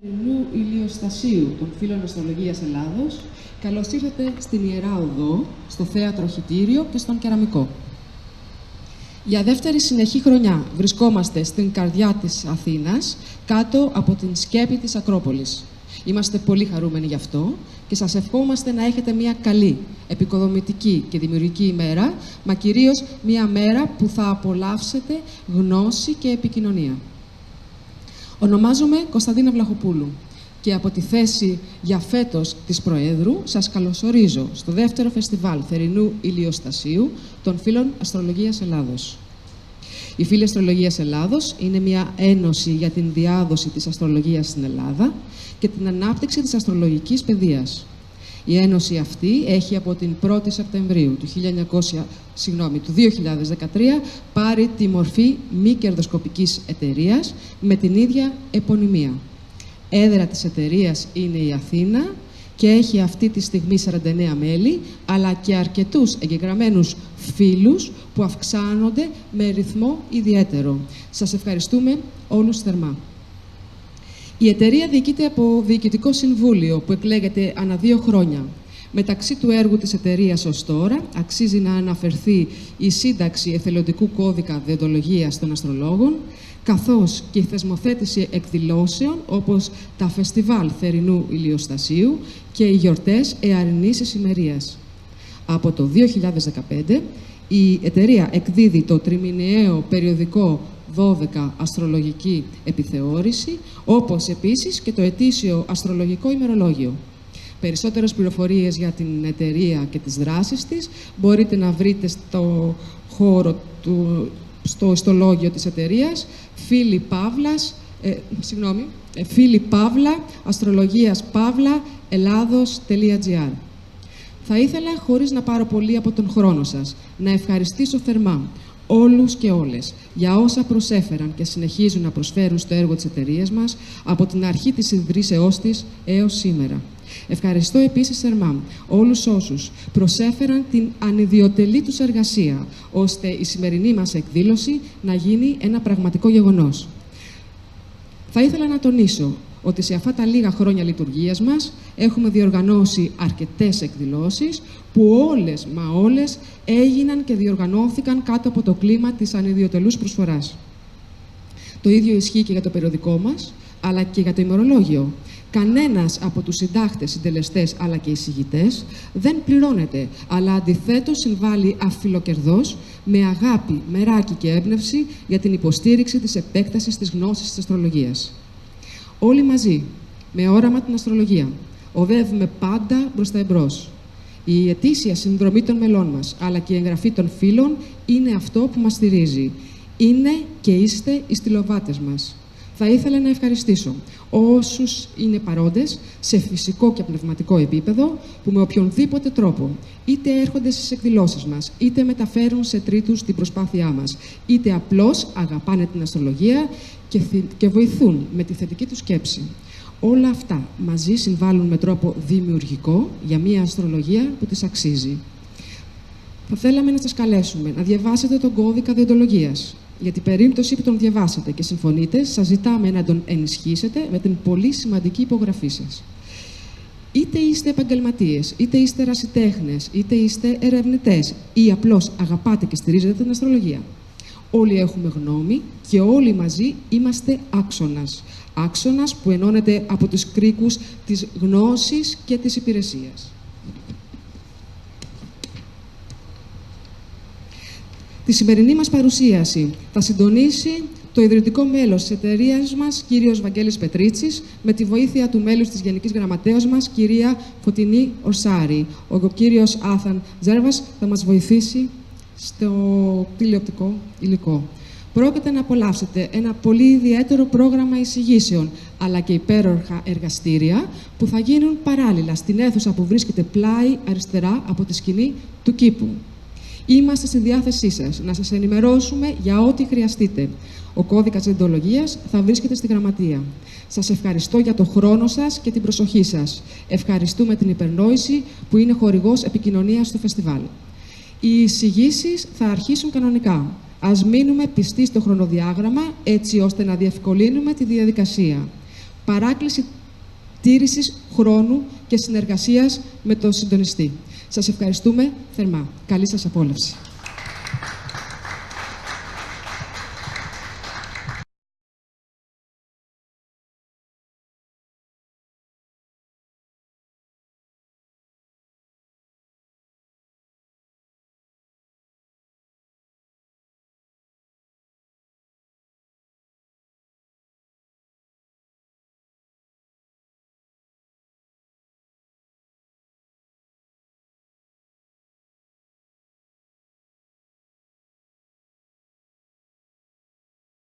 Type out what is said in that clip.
Θερινού Ηλιοστασίου των Φίλων Αστρολογίας Ελλάδος, καλώς ήρθατε στην Ιερά Οδό, στο Θέατρο Χιτήριο και στον Κεραμικό. Για δεύτερη συνεχή χρονιά βρισκόμαστε στην καρδιά της Αθήνας, κάτω από την σκέπη της Ακρόπολης. Είμαστε πολύ χαρούμενοι γι' αυτό και σας ευχόμαστε να έχετε μια καλή, επικοδομητική και δημιουργική ημέρα, μα κυρίως μια μέρα που θα απολαύσετε γνώση και επικοινωνία. Ονομάζομαι Κωνσταντίνα Βλαχοπούλου και από τη θέση για φέτος της Προέδρου σας καλωσορίζω στο δεύτερο φεστιβάλ Θερινού Ηλιοστασίου των Φίλων Αστρολογίας Ελλάδος. Οι Φίλοι Αστρολογίας Ελλάδος είναι μια ένωση για την διάδοση της αστρολογίας στην Ελλάδα και την ανάπτυξη της αστρολογικής παιδείας. Η ένωση αυτή έχει από την 1η Σεπτεμβρίου του 2013 πάρει τη μορφή μη κερδοσκοπικής εταιρείας με την ίδια επωνυμία. Έδρα της εταιρείας είναι η Αθήνα και έχει αυτή τη στιγμή 49 μέλη, αλλά και αρκετούς εγγεγραμμένους φίλους που αυξάνονται με ρυθμό ιδιαίτερο. Σας ευχαριστούμε όλους θερμά. Η εταιρεία διοικείται από διοικητικό συμβούλιο που εκλέγεται ανά 2 χρόνια. Μεταξύ του έργου της εταιρείας ως τώρα αξίζει να αναφερθεί η σύνταξη εθελοντικού κώδικα δεοντολογίας των αστρολόγων, καθώς και η θεσμοθέτηση εκδηλώσεων όπως τα φεστιβάλ Θερινού Ηλιοστασίου και οι γιορτές Εαρινής Ησημερίας. Από το 2015 η εταιρεία εκδίδει το τριμηνιαίο περιοδικό 12 αστρολογική επιθεώρηση, όπως επίσης και το ετήσιο αστρολογικό ημερολόγιο. Περισσότερες πληροφορίες για την εταιρεία και τις δράσεις της μπορείτε να βρείτε στο ιστολόγιο της εταιρείας Φίλοι Παύλα, Αστρολογίας Παύλα, Ελλάδος.gr. Θα ήθελα, χωρίς να πάρω πολύ από τον χρόνο σας, να ευχαριστήσω θερμά όλους και όλες για όσα προσέφεραν και συνεχίζουν να προσφέρουν στο έργο της εταιρείας μας από την αρχή της ιδρύσεώς της έως σήμερα. Ευχαριστώ επίσης θερμά όλους όσους προσέφεραν την ανιδιοτελή τους εργασία, ώστε η σημερινή μας εκδήλωση να γίνει ένα πραγματικό γεγονός. Θα ήθελα να τονίσω ότι σε αυτά τα λίγα χρόνια λειτουργίας μας έχουμε διοργανώσει αρκετές εκδηλώσεις που όλες έγιναν και διοργανώθηκαν κάτω από το κλίμα της ανιδιοτελούς προσφοράς. Το ίδιο ισχύει και για το περιοδικό μας, αλλά και για το ημερολόγιο. Κανένας από τους συντάκτες, συντελεστές αλλά και εισηγητές δεν πληρώνεται, αλλά αντιθέτως συμβάλλει αφιλοκερδώς με αγάπη, μεράκι και έμπνευση για την υποστήριξη της επέκτασης της γνώσης της αστρολογίας. Όλοι μαζί, με όραμα την αστρολογία, οδεύουμε πάντα προς τα εμπρός. Η ετήσια συνδρομή των μελών μας, αλλά και η εγγραφή των φίλων είναι αυτό που μας στηρίζει. Είναι και είστε οι στυλοβάτες μας. Θα ήθελα να ευχαριστήσω όσους είναι παρόντες σε φυσικό και πνευματικό επίπεδο που με οποιονδήποτε τρόπο είτε έρχονται στις εκδηλώσεις μας, είτε μεταφέρουν σε τρίτους την προσπάθειά μας, είτε απλώς αγαπάνε την αστρολογία και βοηθούν με τη θετική τους σκέψη. Όλα αυτά μαζί συμβάλλουν με τρόπο δημιουργικό για μια αστρολογία που της αξίζει. Θα θέλαμε να σας καλέσουμε να διαβάσετε τον κώδικα δεοντολογίας. Για την περίπτωση που τον διαβάσετε και συμφωνείτε, σας ζητάμε να τον ενισχύσετε με την πολύ σημαντική υπογραφή σας. Είτε είστε επαγγελματίες, είτε είστε ερασιτέχνες, είτε είστε ερευνητές ή απλώς αγαπάτε και στηρίζετε την αστρολογία. Όλοι έχουμε γνώμη και όλοι μαζί είμαστε άξονας. Άξονας που ενώνεται από τους κρίκους της γνώσης και της υπηρεσίας. Τη σημερινή μας παρουσίαση θα συντονίσει το ιδρυτικό μέλος της εταιρείας μας, κύριος Βαγγέλης Πετρίτσης, με τη βοήθεια του μέλους της Γενικής Γραμματέως μας, κυρία Φωτεινή Ορσάρη. Ο κύριος Άθαν Τζέρβας θα μας βοηθήσει στο τηλεοπτικό υλικό. Πρόκειται να απολαύσετε ένα πολύ ιδιαίτερο πρόγραμμα εισηγήσεων, αλλά και υπέροχα εργαστήρια που θα γίνουν παράλληλα στην αίθουσα που βρίσκεται πλάι αριστερά από τη σκηνή του κήπου. Είμαστε στη διάθεσή σας να σας ενημερώσουμε για ό,τι χρειαστείτε. Ο κώδικας δεοντολογίας θα βρίσκεται στη γραμματεία. Σας ευχαριστώ για το χρόνο σας και την προσοχή σας. Ευχαριστούμε την Υπερνόηση που είναι χορηγός επικοινωνίας του φεστιβάλ. Οι εισηγήσεις θα αρχίσουν κανονικά. Ας μείνουμε πιστοί στο χρονοδιάγραμμα έτσι ώστε να διευκολύνουμε τη διαδικασία. παράκληση τήρησης χρόνου και συνεργασίας με τον συντονιστή. Σας ευχαριστούμε θερμά. Καλή σας απόλαυση.